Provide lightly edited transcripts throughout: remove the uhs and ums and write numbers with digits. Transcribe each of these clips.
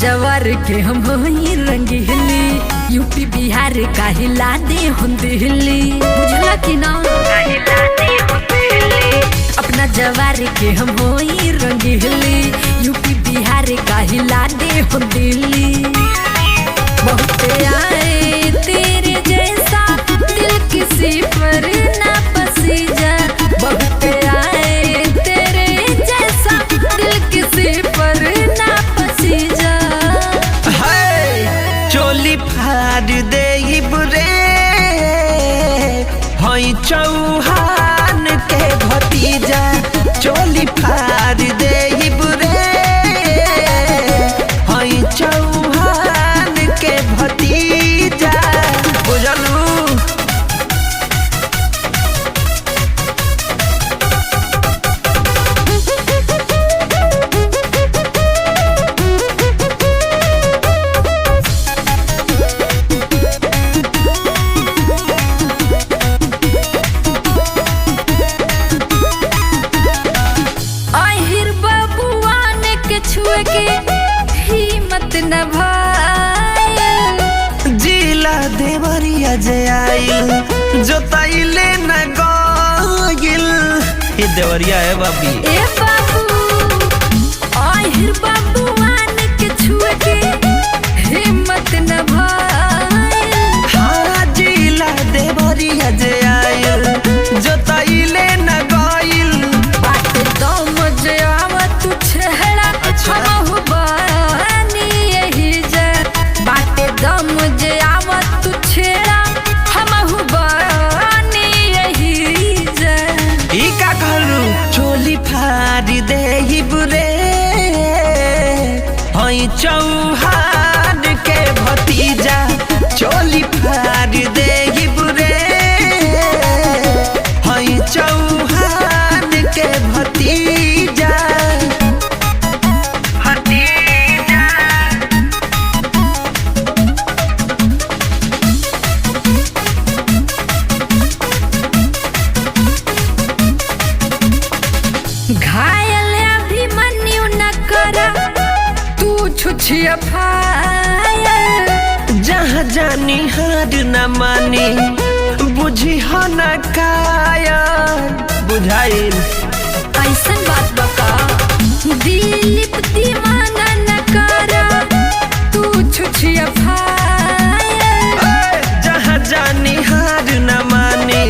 जवार के हम होई रंगीली, यूपी बिहार का हिला दे हम दिल्ली, बुझला कि ना हिला दे हम दिल्ली। अपना जवार के हम होई रंगीली, यूपी बिहार का हिला दे हम दिल्ली। बहुत आए तेरे जैसा दिल किसी पर ना पसीजा, बहुत आए तेरे जैसा दिल किसी पर ना पसीजा। चोली फाड़ दे बुरे हई चौहान के भतीजा, चोली फाड़ दे बुरे हई चौहान के भतीजा, बुझलू। छुए के हिम्मत न भाईल, जिला देवरिया जे आइल जोताइले न गइल। ये देवरिया है बाबी। ए बाबू आहिर बाबूआन के छुए के हिम्मत न भाईल। हाँ जिला देवरिया जे आइल जोताइले न गइल। बाटे दम जे आवत छेड़ा हमहु बानी यही जे, बाटे दम जे आवत छेड़ा हमहु बानी यही जे। ई का कहलू चोली फाड़ दे बुरे हई चौहान के भतीजा, चोली फाड़ दे बुरे हई चौहान के भतीजा। घायल अभिमन्यु न करा तू छुछिया फायल, जहाँ जानी हार न मानी बुझी हो न कायल, बुझाइल। ऐसन बात बका दिलीप दीवाना न करा तू छुछिया फायल, जहाँ जानी हार न मानी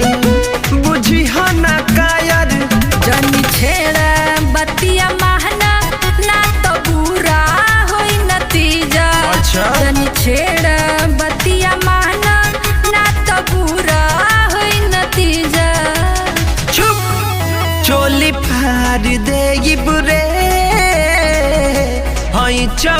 बुझी हो न कायल। जनी छेड़ा बतिया महना ना तो बुरा होई नतीजा। अच्छा। जनी छेड़ा बतिया महना ना तो बुरा होई नतीजा। चुप चोली फाड़ दे बुरे हई चौ